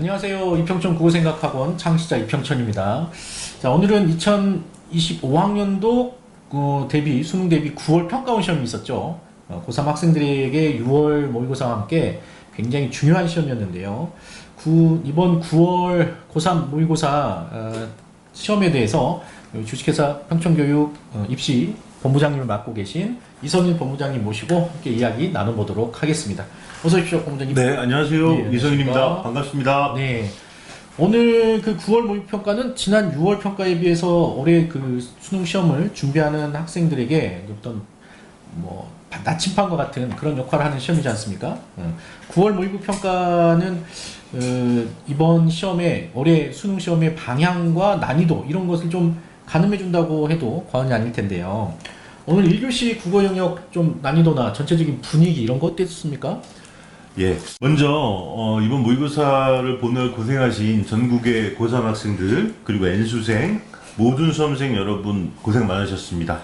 안녕하세요. 이평천 국어생각학원 창시자 이평천입니다. 자, 오늘은 2025학년도 수능 대비 9월 평가원 시험이 있었죠. 고3 학생들에게 6월 모의고사와 함께 굉장히 중요한 시험이었는데요. 이번 9월 고3 모의고사 시험에 대해서 주식회사 평천교육 입시 본부장님을 맡고 계신 이성인 본부장님 모시고 함께 이야기 나눠보도록 하겠습니다. 어서 오십시오, 본부장님. 네, 안녕하세요. 네, 이성인입니다. 반갑습니다. 네. 오늘 그 9월 모의평가는 지난 6월 평가에 비해서 올해 그 수능 시험을 준비하는 학생들에게 어떤 나침반과 같은 그런 역할을 하는 시험이지 않습니까? 9월 모의고평가는 이번 시험에 올해 수능 시험의 방향과 난이도 이런 것을 좀 가늠해 준다고 해도 과언이 아닐 텐데요. 오늘 1교시 국어 영역 좀 난이도나 전체적인 분위기 이런 거 어땠습니까? 예, 먼저 이번 모의고사를 보느라 고생하신 전국의 고3 학생들 그리고 N수생 모든 수험생 여러분 고생 많으셨습니다.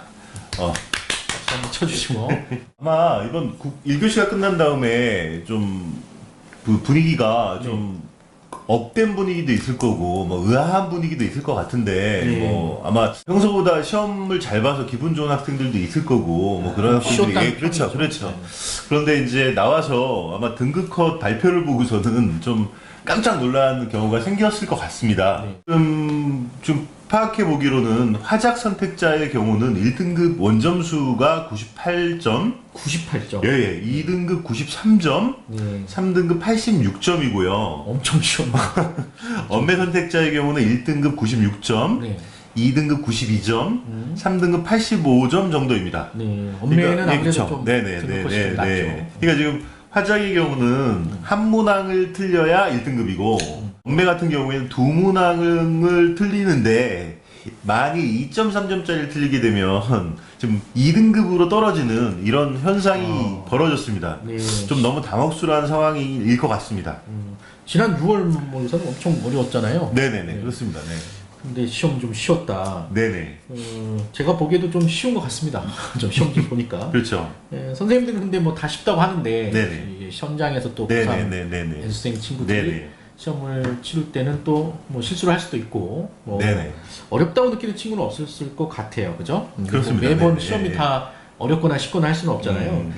박수 한번 쳐주시고. 아마 이번 1교시가 끝난 다음에 좀 분위기가 좀 업된 분위기도 있을 거고 의아한 분위기도 있을 것 같은데 아마 평소보다 시험을 잘 봐서 기분 좋은 학생들도 있을 거고 그런 학생들이 그렇죠. 그런데 이제 나와서 아마 등급 컷 발표를 보고서는 좀 깜짝 놀란 경우가 생겼을 것 같습니다. 좀 파악해 보기로는 화작 선택자의 경우는 1등급 원점수가 98점, 98점. 예, 2등급 93점, 3등급 86점이고요. 엄청 쉬웠네. 언매 선택자의 경우는 1등급 96점, 2등급 92점, 3등급 85점 정도입니다. 네, 언매는 아무래도 좀 네네네네. 그러니까 지금 화작의 경우는 한 문항을 틀려야 1등급이고 언매 같은 경우에는 두 문항을 틀리는데 만일 2.3점짜리를 틀리게 되면 지금 2등급으로 떨어지는 이런 현상이 벌어졌습니다. 좀 너무 당혹스러운 상황일 것 같습니다. 지난 6월 모의고사는 엄청 어려웠잖아요. 네네네, 그렇습니다. 네. 근데 시험 좀 쉬웠다. 네네. 제가 보기에도 좀 쉬운 것 같습니다. 좀 시험 좀 보니까. 그렇죠. 선생님들은 근데 다 쉽다고 하는데 네네. 현장에서 또 고3 N수생 친구들이 시험을 치를 때는 또 실수를 할 수도 있고 어렵다고 느끼는 친구는 없었을 것 같아요. 그죠? 그렇습니다. 매번 시험이 다 어렵거나 쉽거나 할 수는 없잖아요.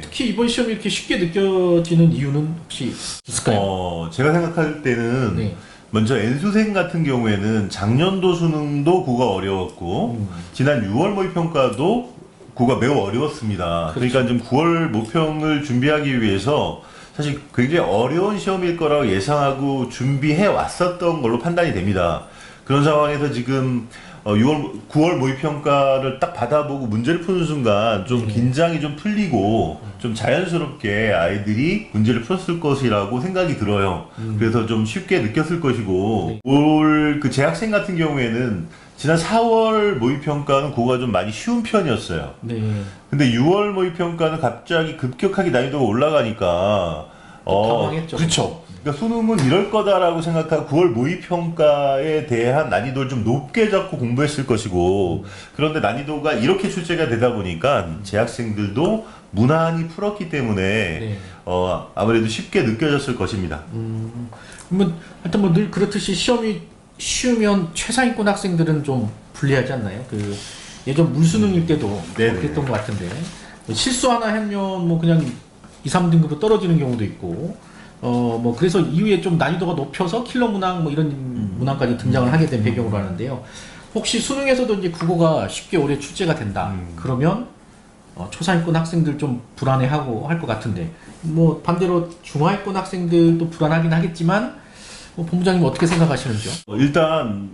특히 이번 시험이 이렇게 쉽게 느껴지는 이유는 혹시 있을까요? 제가 생각할 때는 먼저 N수생 같은 경우에는 작년도 수능도 국어가 어려웠고 지난 6월 모의평가도 국어가 매우 어려웠습니다. 그러니까 좀 9월 모평을 준비하기 위해서 사실 굉장히 어려운 시험일 거라고 예상하고 준비해 왔었던 걸로 판단이 됩니다. 그런 상황에서 지금 9월 모의평가를 딱 받아보고 문제를 푸는 순간 좀 긴장이 좀 풀리고 좀 자연스럽게 아이들이 문제를 풀었을 것이라고 생각이 들어요. 그래서 좀 쉽게 느꼈을 것이고 올 그 재학생 같은 경우에는 지난 4월 모의평가는 국어가 좀 많이 쉬운 편이었어요. 근데 6월 모의평가는 갑자기 급격하게 난이도가 올라가니까 당황했죠. 그렇죠. 그러니까 수능은 이럴 거다라고 생각하고 9월 모의평가에 대한 난이도를 좀 높게 잡고 공부했을 것이고 그런데 난이도가 이렇게 출제가 되다 보니까 재학생들도 무난히 풀었기 때문에 아무래도 쉽게 느껴졌을 것입니다. 하여튼 늘 그렇듯이 시험이 쉬우면 최상위권 학생들은 좀 불리하지 않나요? 예전 물수능일 때도 그랬던 것 같은데 실수 하나 하면 그냥 2, 3등급으로 떨어지는 경우도 있고 그래서 이후에 좀 난이도가 높여서 킬러 문항 이런 문항까지 등장을 하게 된 배경으로 하는데요. 혹시 수능에서도 이제 국어가 쉽게 올해 출제가 된다. 그러면 초상위권 학생들 좀 불안해하고 할 것 같은데 반대로 중하위권 학생들도 불안하긴 하겠지만 본부장님 어떻게 생각하시는지요? 일단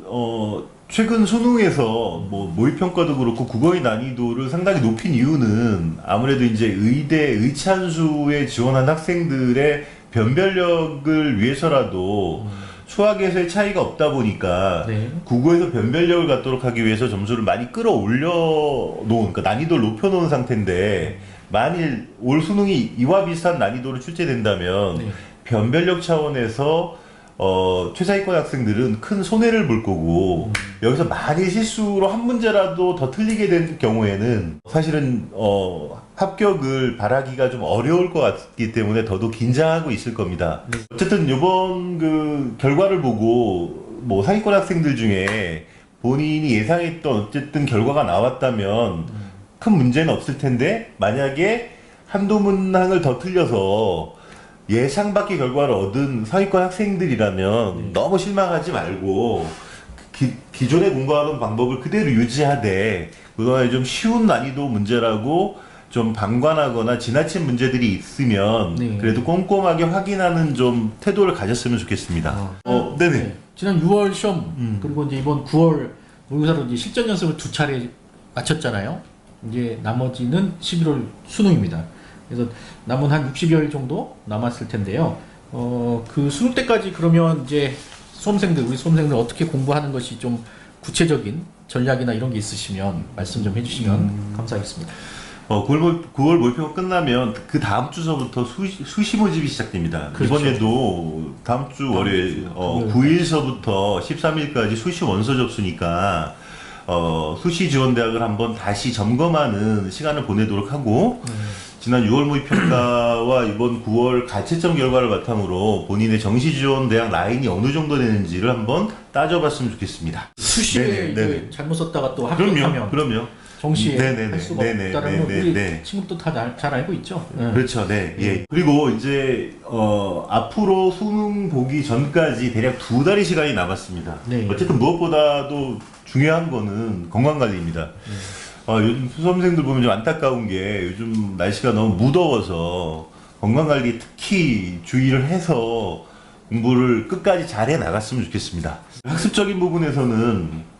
최근 수능에서 모의평가도 그렇고 국어의 난이도를 상당히 높인 이유는 아무래도 이제 의대 의찬수에 지원한 학생들의 변별력을 위해서라도 수학에서의 차이가 없다 보니까 국어에서 변별력을 갖도록 하기 위해서 점수를 많이 끌어올려 놓은, 그러니까 난이도를 높여 놓은 상태인데 만일 올 수능이 이와 비슷한 난이도로 출제된다면 변별력 차원에서 최상위권 학생들은 큰 손해를 볼 거고 여기서 만일 실수로 한 문제라도 더 틀리게 된 경우에는 사실은 합격을 바라기가 좀 어려울 것 같기 때문에 더더욱 긴장하고 있을 겁니다. 어쨌든 이번 그 결과를 보고 뭐 상위권 학생들 중에 본인이 예상했던 어쨌든 결과가 나왔다면 큰 문제는 없을 텐데 만약에 한두 문항을 더 틀려서 예상 밖의 결과를 얻은 상위권 학생들이라면 너무 실망하지 말고 기존에 공부하던 방법을 그대로 유지하되 그동안에 좀 쉬운 난이도 문제라고 좀 방관하거나 지나친 문제들이 있으면 그래도 꼼꼼하게 확인하는 좀 태도를 가졌으면 좋겠습니다. 네네. 네. 지난 6월 시험 그리고 이제 이번 9월 모의고사로 이제 실전 연습을 2차례 마쳤잖아요. 이제 나머지는 11월 수능입니다. 그래서 남은 한 60여일 정도 남았을 텐데요. 그 수능 때까지 그러면 이제 우리 수험생들 어떻게 공부하는 것이 좀 구체적인 전략이나 이런 게 있으시면 말씀 좀 해주시면 감사하겠습니다. 9월 모의평가 끝나면 그 다음 주서부터 수시 모집이 시작됩니다. 그렇죠. 이번에도 다음 주 월요일 9일서부터 13일까지 수시 원서 접수니까 수시 지원 대학을 한번 다시 점검하는 시간을 보내도록 하고 지난 6월 모의평가와 이번 9월 가채점 결과를 바탕으로 본인의 정시 지원 대학 라인이 어느 정도 되는지를 한번 따져봤으면 좋겠습니다. 수시에 이제 잘못 썼다가 또 합격하면 그럼요. 정시에 할 수가 없다는 건 우리 친구도 다 잘 알고 있죠. 그렇죠. 네. 예. 그리고 이제 앞으로 수능 보기 전까지 대략 2달의 시간이 남았습니다. 네. 어쨌든 무엇보다도 중요한 거는 건강 관리입니다. 요즘 수험생들 보면 좀 안타까운 게 요즘 날씨가 너무 무더워서 건강 관리 특히 주의를 해서 공부를 끝까지 잘해 나갔으면 좋겠습니다. 학습적인 부분에서는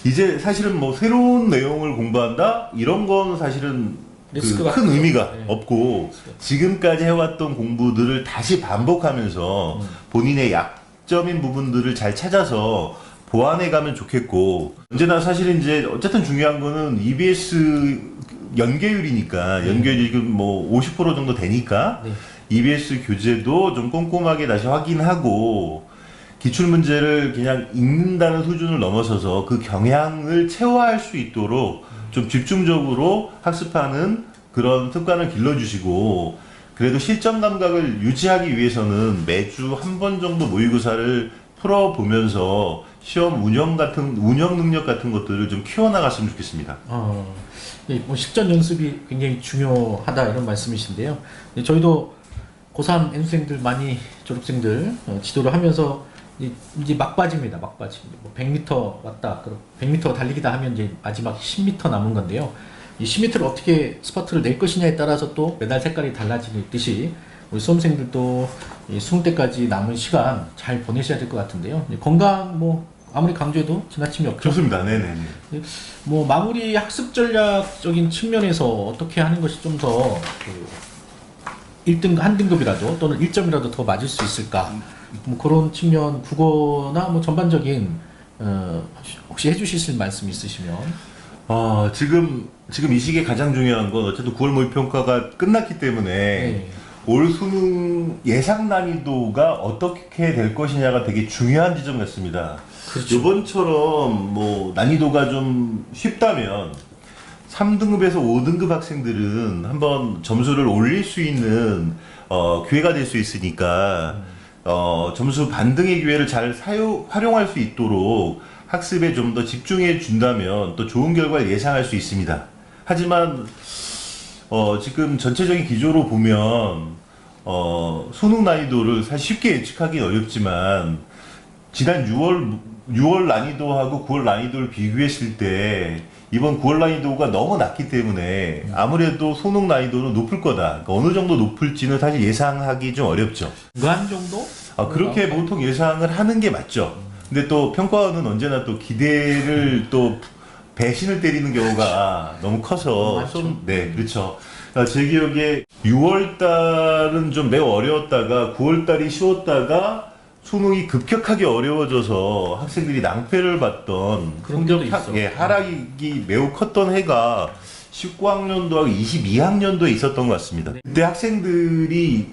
이제 사실은 뭐 새로운 내용을 공부한다 이런 건 사실은 큰 의미가 없고 지금까지 해왔던 공부들을 다시 반복하면서 본인의 약점인 부분들을 잘 찾아서 보완해 가면 좋겠고 언제나 사실은 이제 어쨌든 중요한 거는 EBS 연계율이니까 연계율이 뭐 50% 정도 되니까 EBS 교재도 좀 꼼꼼하게 다시 확인하고 기출문제를 그냥 읽는다는 수준을 넘어서서 그 경향을 체화할 수 있도록 좀 집중적으로 학습하는 그런 습관을 길러주시고 그래도 실전 감각을 유지하기 위해서는 매주 한 번 정도 모의고사를 풀어보면서 시험 운영 능력 같은 것들을 좀 키워나갔으면 좋겠습니다. 뭐 실전 연습이 굉장히 중요하다 이런 말씀이신데요. 저희도 고3 N수생들 많이 졸업생들 지도를 하면서 이제 막바지입니다. 막바지. 뭐 100m 왔다. 100m 달리기다 하면 이제 마지막 10m 남은 건데요. 이 10m를 어떻게 스퍼트를 낼 것이냐에 따라서 또 메달 색깔이 달라지듯이 우리 수험생들도 이 수능 때까지 남은 시간 잘 보내셔야 될 것 같은데요. 건강 뭐 아무리 강조해도 지나침이 없죠. 좋습니다. 네네. 뭐 마무리 학습 전략적인 측면에서 어떻게 하는 것이 좀 더 1등 한 등급이라도 또는 1점이라도 더 맞을 수 있을까? 뭐 그런 측면 국어나 뭐 전반적인 혹시 해주실 말씀 있으시면? 지금 이 시기에 가장 중요한 건 어쨌든 9월 모의평가가 끝났기 때문에 올 수능 예상 난이도가 어떻게 될 것이냐가 되게 중요한 지점 같습니다. 그렇죠. 이번처럼 뭐 난이도가 좀 쉽다면 3등급에서 5등급 학생들은 한번 점수를 올릴 수 있는 기회가 될 수 있으니까 점수 반등의 기회를 잘 활용할 수 있도록 학습에 좀 더 집중해 준다면 또 좋은 결과를 예상할 수 있습니다. 하지만 지금 전체적인 기조로 보면 수능 난이도를 사실 쉽게 예측하기는 어렵지만 지난 6월 난이도하고 9월 난이도를 비교했을 때 이번 9월 난이도가 너무 낮기 때문에 아무래도 수능 난이도는 높을 거다. 그러니까 어느 정도 높을지는 사실 예상하기 좀 어렵죠. 무한 정도? 그렇게 보통 예상을 하는 게 맞죠. 근데 또 평가원은 언제나 또 기대를 또 배신을 때리는 경우가 너무 커서 네, 그렇죠. 제 기억에 6월 달은 좀 매우 어려웠다가 9월 달이 쉬웠다가 수능이 급격하게 어려워져서 학생들이 낭패를 봤던 성적 하락이 매우 컸던 해가 19학년도하고 22학년도에 있었던 것 같습니다. 그때 학생들이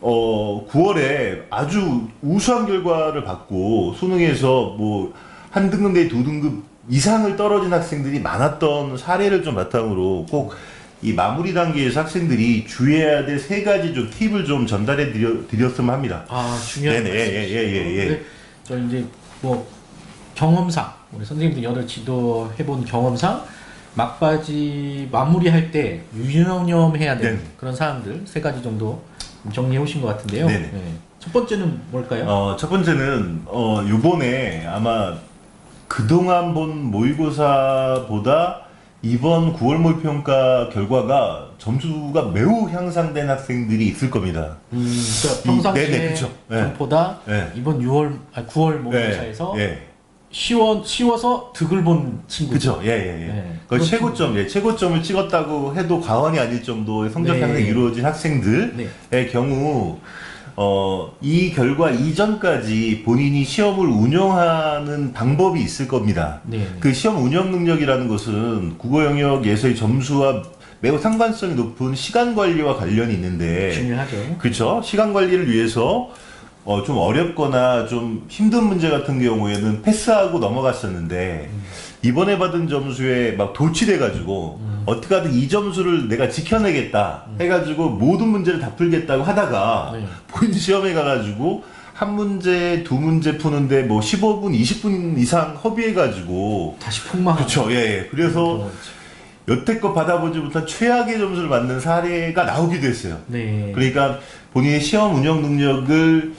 9월에 아주 우수한 결과를 받고 수능에서 뭐 한 등급 내지 두 등급 이상을 떨어진 학생들이 많았던 사례를 좀 바탕으로 꼭 이 마무리 단계에서 학생들이 주의해야 될 세 가지 좀 팁을 좀 전달해 드렸으면 합니다. 아, 중요한 네네, 말씀이시죠. 저 이제 뭐 경험상 우리 선생님들 여러 지도해본 경험상 막바지 마무리할 때 유념해야 되는 네네. 그런 사항들 세 가지 정도 정리해 오신 것 같은데요. 네네. 네. 첫 번째는 뭘까요? 첫 번째는 요번에 아마 그동안 본 모의고사보다 이번 9월 모의평가 결과가 점수가 매우 향상된 학생들이 있을 겁니다. 그러니까 평상시에 네네, 그쵸. 네. 전보다 네. 이번 9월 모의고사에서 예. 쉬워서 득을 본 친구들. 그죠. 예. 네. 그 그런 최고점, 최고점을 찍었다고 해도 과언이 아닐 정도의 성적 네. 향상이 이루어진 학생들의 네. 경우, 이 결과 이전까지 본인이 시험을 운영하는 방법이 있을 겁니다. 네. 그 시험 운영 능력이라는 것은 국어 영역에서의 점수와 매우 상관성이 높은 시간 관리와 관련이 있는데, 중요하죠. 그렇죠. 시간 관리를 위해서 좀 어렵거나 좀 힘든 문제 같은 경우에는 패스하고 넘어갔었는데 이번에 받은 점수에 막 도취돼가지고 어떻게 하든 이 점수를 내가 지켜내겠다 해가지고 모든 문제를 다 풀겠다고 하다가 네. 본인 시험에 가가지고 한 문제, 두 문제 푸는데 뭐 15분, 20분 이상 허비해가지고 다시 폭망. 그렇죠. 예. 그래서 여태껏 받아보지 못한 최악의 점수를 받는 사례가 나오기도 했어요. 네. 그러니까 본인의 시험 운영 능력을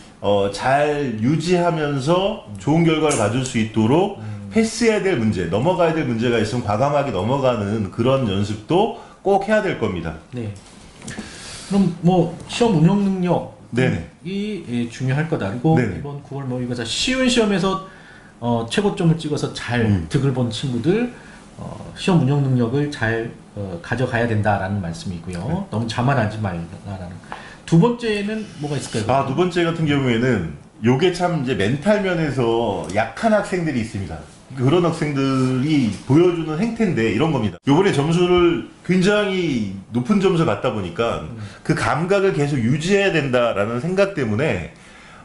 잘 유지하면서 좋은 결과를 가질 수 있도록 패스해야 될 문제, 넘어가야 될 문제가 있으면 과감하게 넘어가는 그런 연습도 꼭 해야 될 겁니다. 네. 그럼 뭐 시험 운영 능력이 네네. 중요할 거다. 그리고 네네. 이번 9월 모의고사 쉬운 시험에서 최고점을 찍어서 잘 득을 본 친구들 시험 운영 능력을 잘 가져가야 된다라는 말씀이고요. 네. 너무 자만하지 말라라는. 두 번째는 뭐가 있을까요? 두 번째 같은 경우에는 요게 참 이제 멘탈 면에서 약한 학생들이 있습니다. 그런 학생들이 보여주는 행태인데 이런 겁니다. 요번에 점수를 굉장히 높은 점수를 받다 보니까 그 감각을 계속 유지해야 된다라는 생각 때문에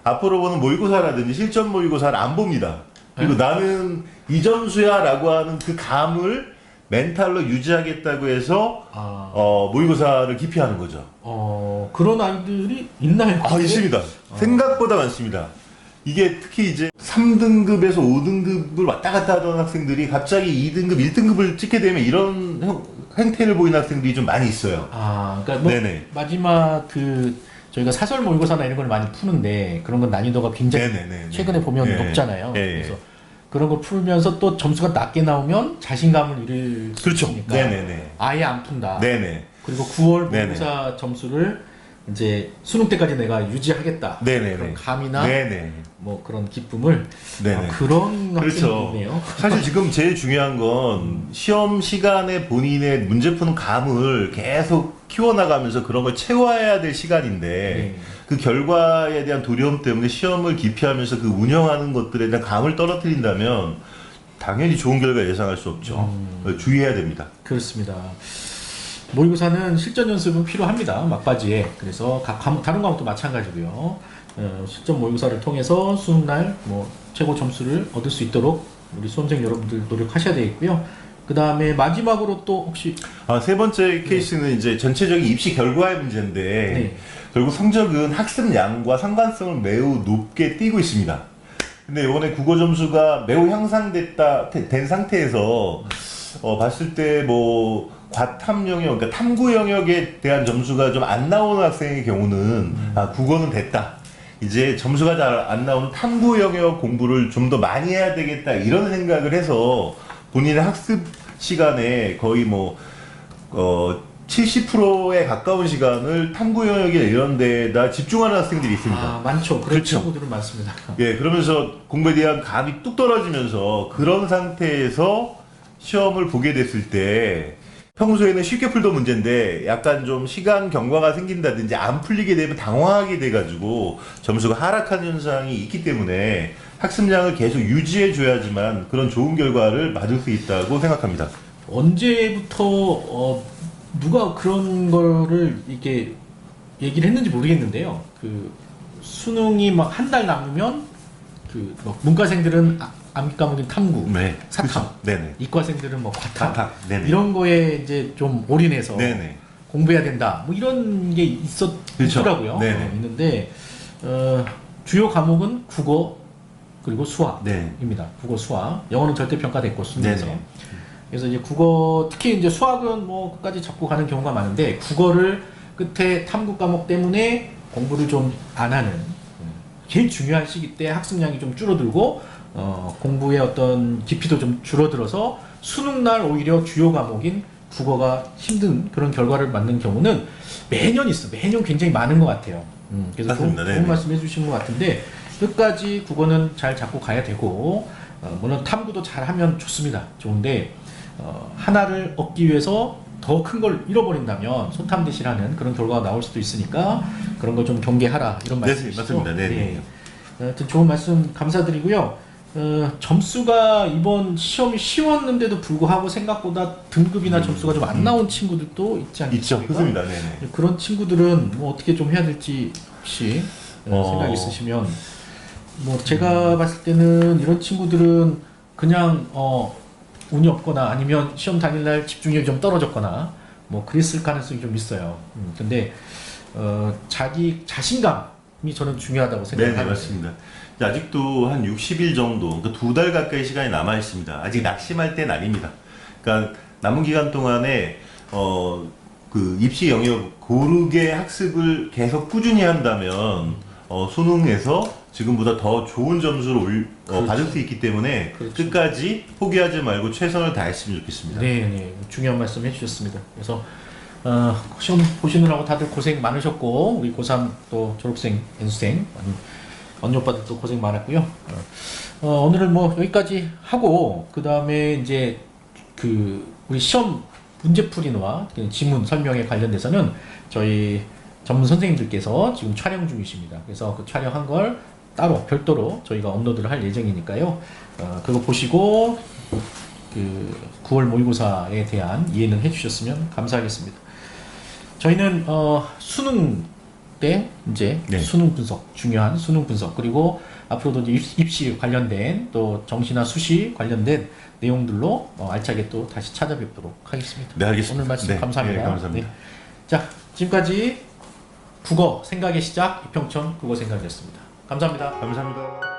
앞으로 보는 모의고사라든지 실전 모의고사를 안 봅니다. 그리고 나는 이 점수야 라고 하는 그 감을 멘탈로 유지하겠다고 해서 모의고사를 기피하는 거죠. 그런 아이들이 있나요? 있습니다. 생각보다 많습니다. 이게 특히 이제 3등급에서 5등급을 왔다 갔다 하던 학생들이 갑자기 2등급, 1등급을 찍게 되면 이런 행태를 보이는 학생들이 좀 많이 있어요. 그러니까 뭐 네네. 마지막 저희가 사설 모의고사나 이런 걸 많이 푸는데 그런 건 난이도가 굉장히 최근에 보면 높잖아요. 그래서 그런 걸 풀면서 또 점수가 낮게 나오면 자신감을 잃을 수 그렇죠. 있으니까 네네네. 아예 안 푼다. 네네. 그리고 9월 모의고사 점수를 이제 수능 때까지 내가 유지하겠다. 네네네. 그런 감이나 네네. 뭐 그런 기쁨을 네네. 그런 그렇죠. 학생이 있네요. 사실 지금 제일 중요한 건 시험 시간에 본인의 문제 푸는 감을 계속 키워나가면서 그런 걸 채워야 될 시간인데 그 결과에 대한 두려움 때문에 시험을 기피하면서 그 운영하는 것들에 대한 감을 떨어뜨린다면 당연히 좋은 결과 예상할 수 없죠. 주의해야 됩니다. 그렇습니다. 모의고사는 실전 연습은 필요합니다. 막바지에. 그래서 다른 과목도 마찬가지고요. 실전 모의고사를 통해서 수능날 최고 점수를 얻을 수 있도록 우리 수험생 여러분들 노력하셔야 되겠고요. 그 다음에 마지막으로 또 혹시 세 번째 케이스는 이제 전체적인 입시 결과의 문제인데 결국 성적은 학습량과 상관성을 매우 높게 띄고 있습니다. 근데 이번에 국어 점수가 매우 된 상태에서 봤을 때 과탐 영역, 그러니까 탐구 영역에 대한 점수가 좀 안 나오는 학생의 경우는 국어는 됐다. 이제 점수가 잘 안 나오는 탐구 영역 공부를 좀 더 많이 해야 되겠다. 이런 생각을 해서 본인의 학습 시간에 거의 70%에 가까운 시간을 탐구 영역이나 이런 데다 집중하는 학생들이 있습니다. 많죠. 그런 그렇죠. 친구들은 많습니다. 예, 그러면서 공부에 대한 감이 뚝 떨어지면서 그런 상태에서 시험을 보게 됐을 때 평소에는 쉽게 풀던 문제인데 약간 좀 시간 경과가 생긴다든지 안 풀리게 되면 당황하게 돼가지고 점수가 하락하는 현상이 있기 때문에 학습량을 계속 유지해 줘야지만 그런 좋은 결과를 받을 수 있다고 생각합니다. 언제부터 누가 그런 거를 이렇게 얘기를 했는지 모르겠는데요. 그 수능이 막 한 달 남으면 그뭐 문과생들은 암기 과목인 탐구, 네. 사탐, 그쵸. 네네. 이과생들은 뭐 과탐, 과탐. 네네. 이런 거에 이제 좀 올인해서 네네. 공부해야 된다. 뭐 이런 게 그쵸. 있더라고요. 네네. 있는데 주요 과목은 국어 그리고 수학입니다. 네. 국어, 수학. 영어는 절대 평가됐고 수능에서. 네네. 그래서 이제 국어 특히 이제 수학은 뭐 끝까지 잡고 가는 경우가 많은데 국어를 끝에 탐구 과목 때문에 공부를 좀 안 하는 제일 중요한 시기 때 학습량이 좀 줄어들고 공부의 어떤 깊이도 좀 줄어들어서 수능날 오히려 주요 과목인 국어가 힘든 그런 결과를 맞는 경우는 매년 있어. 매년 굉장히 많은 것 같아요. 그래서 좋은 말씀 해주신 것 같은데 끝까지 국어는 잘 잡고 가야 되고 물론 탐구도 잘하면 좋습니다. 좋은데 하나를 얻기 위해서 더 큰 걸 잃어버린다면 소탐대실하는 그런 결과가 나올 수도 있으니까 그런 걸 좀 경계하라 이런 말씀이시죠? 맞습니다. 네네. 하여튼 좋은 말씀 감사드리고요. 점수가 이번 시험이 쉬웠는데도 불구하고 생각보다 등급이나 점수가 좀 안 나온 친구들도 있지 않겠습니까? 있죠. 그렇습니다. 네네. 그런 친구들은 뭐 어떻게 좀 해야 될지 혹시 생각 있으시면 뭐 제가 봤을 때는 이런 친구들은 그냥 운이 없거나 아니면 시험 당일날 집중력이 좀 떨어졌거나 뭐 그랬을 가능성이 좀 있어요. 근데 자기 자신감이 저는 중요하다고 생각합니다. 네, 맞습니다. 아직도 한 60일 정도, 그러니까 2달 가까이 시간이 남아 있습니다. 아직 낙심할 때는 아닙니다. 그러니까 남은 기간 동안에 그 입시 영역 고르게 학습을 계속 꾸준히 한다면 수능에서 지금보다 더 좋은 점수를 그렇죠. 받을 수 있기 때문에 그렇죠. 끝까지 포기하지 말고 최선을 다했으면 좋겠습니다. 네, 중요한 말씀 해주셨습니다. 그래서 시험 보시느라고 다들 고생 많으셨고 우리 고3 또 졸업생, 연수생 언니 오빠들도 고생 많았고요. 오늘은 뭐 여기까지 하고 그 다음에 이제 그 우리 시험 문제풀이와 지문 설명에 관련돼서는 저희 전문 선생님들께서 지금 촬영 중이십니다. 그래서 그 촬영한 걸 따로 별도로 저희가 업로드를 할 예정이니까요. 그거 보시고 그 9월 모의고사에 대한 이해는 해주셨으면 감사하겠습니다. 저희는 수능 때 이제 수능 분석, 중요한 수능 분석 그리고 앞으로도 이제 입시 관련된 또 정시나 수시 관련된 내용들로 알차게 또 다시 찾아뵙도록 하겠습니다. 네, 알겠습니다. 오늘 말씀 네, 감사합니다. 네, 감사합니다. 네. 자, 지금까지 국어 생각의 시작 이평천 국어 생각이었습니다. 감사합니다. 감사합니다.